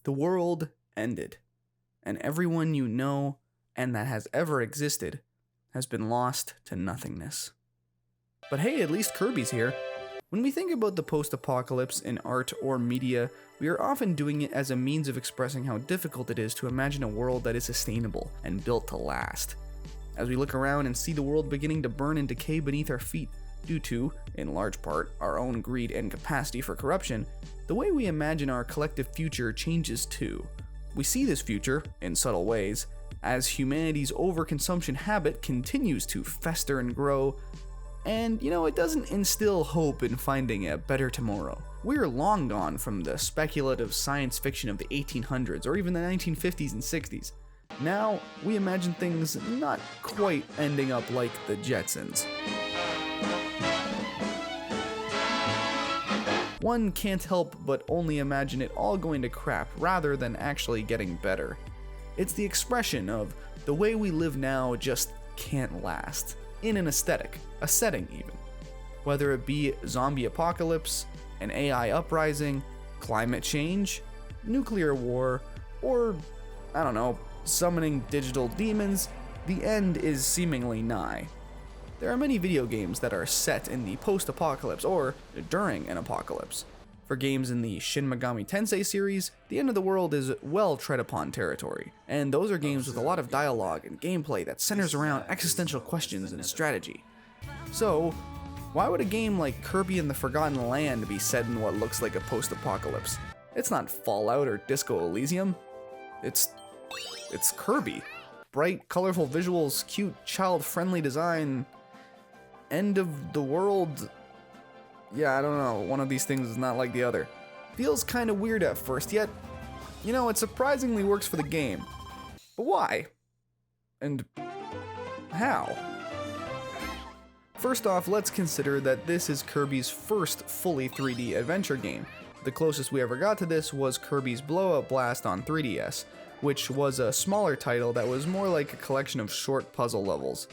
The world ended, and everyone you know and that has ever existed has been lost to nothingness. But hey, at least Kirby's here. When we think about the post-apocalypse in art or media, we are often doing it as a means of expressing how difficult it is to imagine a world that is sustainable and built to last. As we look around and see the world beginning to burn and decay beneath our feet, due to, in large part, our own greed and capacity for corruption, the way we imagine our collective future changes too. We see this future, in subtle ways, as humanity's overconsumption habit continues to fester and grow, and it doesn't instill hope in finding a better tomorrow. We're long gone from the speculative science fiction of the 1800s or even the 1950s and 60s. Now, we imagine things not quite ending up like the Jetsons. One can't help but only imagine it all going to crap rather than actually getting better. It's the expression of the way we live now just can't last, in an aesthetic, a setting even. Whether it be zombie apocalypse, an AI uprising, climate change, nuclear war, or, summoning digital demons, the end is seemingly nigh. There are many video games that are set in the post-apocalypse or during an apocalypse. For games in the Shin Megami Tensei series, the end of the world is well tread upon territory, and those are games with a lot of dialogue and gameplay that centers around existential questions and strategy. So, why would a game like Kirby and the Forgotten Land be set in what looks like a post-apocalypse? It's not Fallout or Disco Elysium. It's Kirby. Bright, colorful visuals, cute, child-friendly design. End of the world. Yeah, I don't know. One of these things is not like the other. Feels kind of weird at first, yet, it surprisingly works for the game. But why? And how? First off, let's consider that this is Kirby's first fully 3D adventure game. The closest we ever got to this was Kirby's Blow Up Blast on 3DS, which was a smaller title that was more like a collection of short puzzle levels.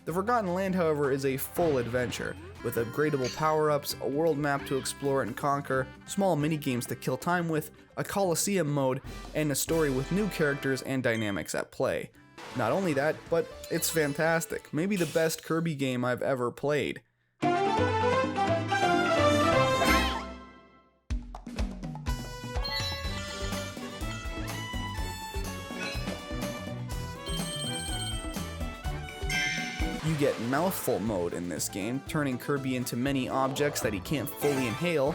The Forgotten Land, however, is a full adventure, with upgradable power-ups, a world map to explore and conquer, small mini-games to kill time with, a Coliseum mode, and a story with new characters and dynamics at play. Not only that, but it's fantastic, maybe the best Kirby game I've ever played. You get mouthful mode in this game, turning Kirby into many objects that he can't fully inhale.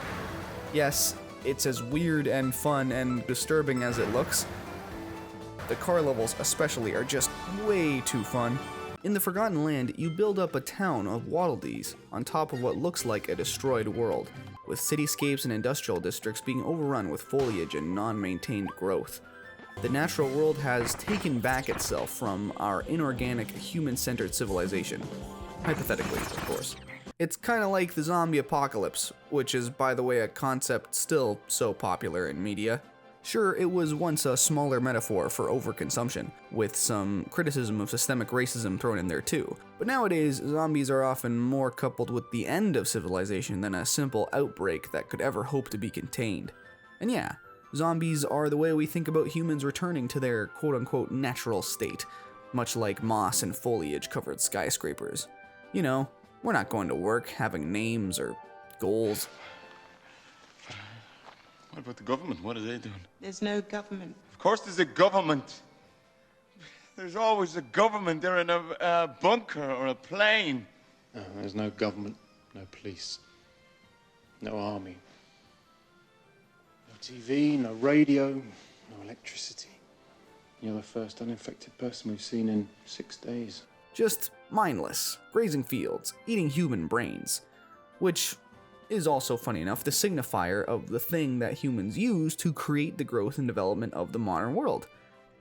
Yes, it's as weird and fun and disturbing as it looks. The car levels especially are just way too fun. In the Forgotten Land, you build up a town of Waddle Dees on top of what looks like a destroyed world, with cityscapes and industrial districts being overrun with foliage and non-maintained growth. The natural world has taken back itself from our inorganic, human-centered civilization. Hypothetically, of course. It's kinda like the zombie apocalypse, which is, by the way, a concept still so popular in media. Sure, it was once a smaller metaphor for overconsumption, with some criticism of systemic racism thrown in there too. But nowadays, zombies are often more coupled with the end of civilization than a simple outbreak that could ever hope to be contained. And yeah, zombies are the way we think about humans returning to their quote-unquote natural state, much like moss and foliage-covered skyscrapers. We're not going to work, having names or goals. What about the government? What are they doing? There's no government. Of course there's a government. There's always a government. They're in a bunker or a plane. No, there's no government, no police, no army. No TV, no radio, no electricity. You're the first uninfected person we've seen in 6 days. Just mindless, grazing fields, eating human brains. Which is also, funny enough, the signifier of the thing that humans use to create the growth and development of the modern world.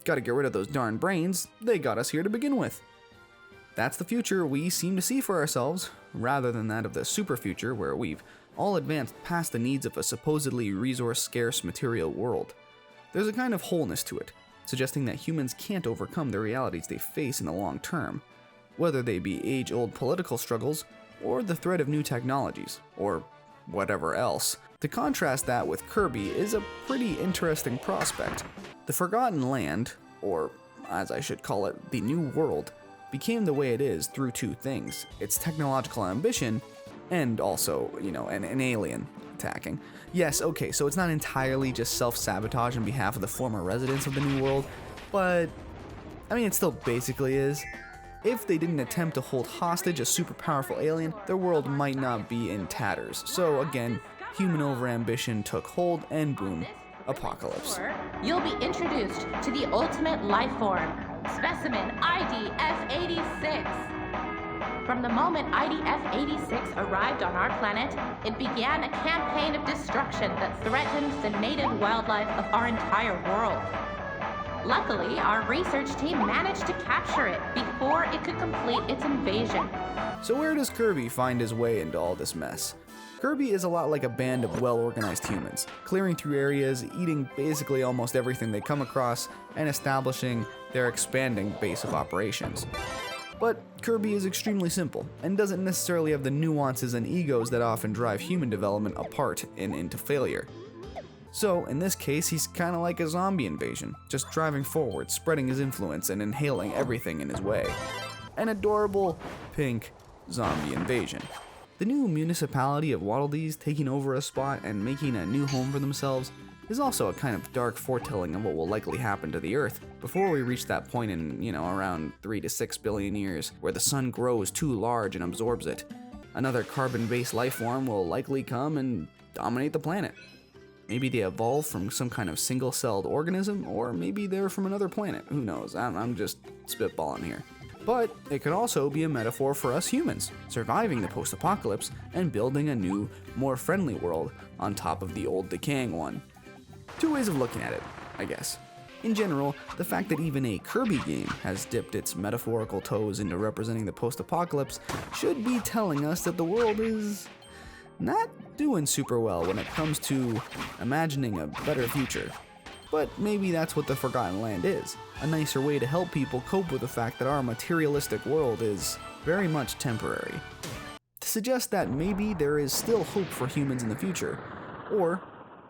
Gotta get rid of those darn brains, they got us here to begin with. That's the future we seem to see for ourselves, rather than that of the super future where we've all advanced past the needs of a supposedly resource-scarce material world. There's a kind of wholeness to it, suggesting that humans can't overcome the realities they face in the long term, whether they be age-old political struggles, or the threat of new technologies, or whatever else. To contrast that with Kirby is a pretty interesting prospect. The Forgotten Land, or as I should call it, the New World, became the way it is through two things: its technological ambition and also, an alien attacking. Yes, okay, so it's not entirely just self-sabotage on behalf of the former residents of the New World, but it still basically is. If they didn't attempt to hold hostage a super powerful alien, their world might not be in tatters. So again, human overambition took hold and boom, apocalypse. You'll be introduced to the ultimate life form, specimen IDF-86. From the moment IDF-86 arrived on our planet, it began a campaign of destruction that threatens the native wildlife of our entire world. Luckily, our research team managed to capture it before it could complete its invasion. So where does Kirby find his way into all this mess? Kirby is a lot like a band of well-organized humans, clearing through areas, eating basically almost everything they come across, and establishing their expanding base of operations. But Kirby is extremely simple, and doesn't necessarily have the nuances and egos that often drive human development apart and into failure. So, in this case, he's kinda like a zombie invasion, just driving forward, spreading his influence, and inhaling everything in his way. An adorable, pink zombie invasion. The new municipality of Waddle-Dees taking over a spot and making a new home for themselves is also a kind of dark foretelling of what will likely happen to the Earth before we reach that point in, around 3 to 6 billion years, where the sun grows too large and absorbs it. Another carbon-based life form will likely come and dominate the planet. Maybe they evolved from some kind of single-celled organism, or maybe they're from another planet. Who knows? I'm just spitballing here. But it could also be a metaphor for us humans, surviving the post-apocalypse and building a new, more friendly world on top of the old decaying one. Two ways of looking at it, I guess. In general, the fact that even a Kirby game has dipped its metaphorical toes into representing the post-apocalypse should be telling us that the world is not doing super well when it comes to imagining a better future. But maybe that's what the Forgotten Land is, a nicer way to help people cope with the fact that our materialistic world is very much temporary. To suggest that maybe there is still hope for humans in the future, or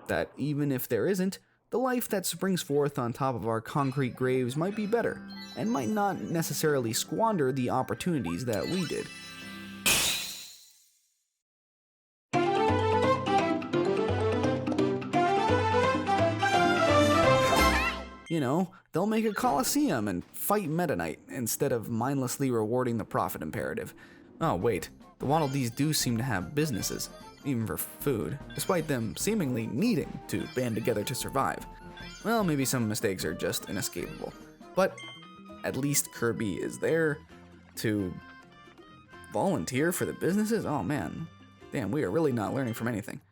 that even if there isn't, the life that springs forth on top of our concrete graves might be better, and might not necessarily squander the opportunities that we did. They'll make a coliseum and fight Meta Knight instead of mindlessly rewarding the profit imperative. Oh wait, the Waddle-Dees do seem to have businesses, even for food, despite them seemingly needing to band together to survive. Well, maybe some mistakes are just inescapable. But at least Kirby is there to volunteer for the businesses? Oh man, damn, we are really not learning from anything.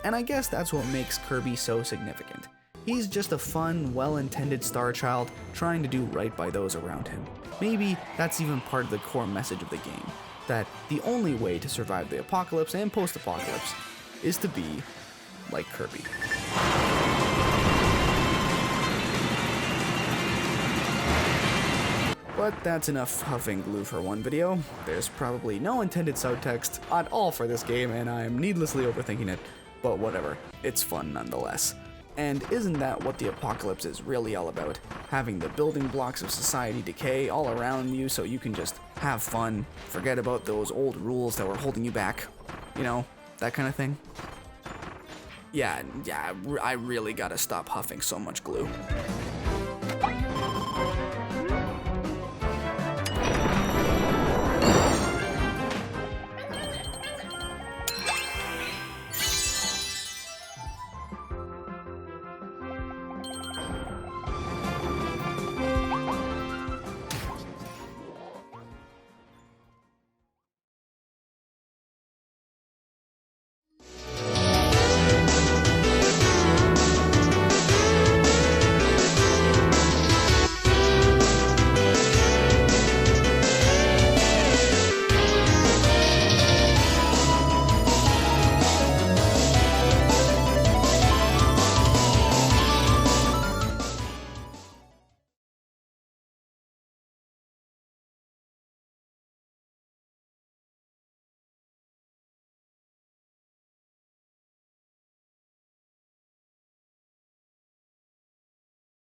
And I guess that's what makes Kirby so significant. He's just a fun, well-intended star child trying to do right by those around him. Maybe that's even part of the core message of the game, that the only way to survive the apocalypse and post-apocalypse is to be like Kirby. But that's enough huffing glue for one video. There's probably no intended subtext at all for this game, and I'm needlessly overthinking it, but whatever, it's fun nonetheless. And isn't that what the apocalypse is really all about? Having the building blocks of society decay all around you so you can just have fun, forget about those old rules that were holding you back. That kind of thing. Yeah, I really gotta stop huffing so much glue.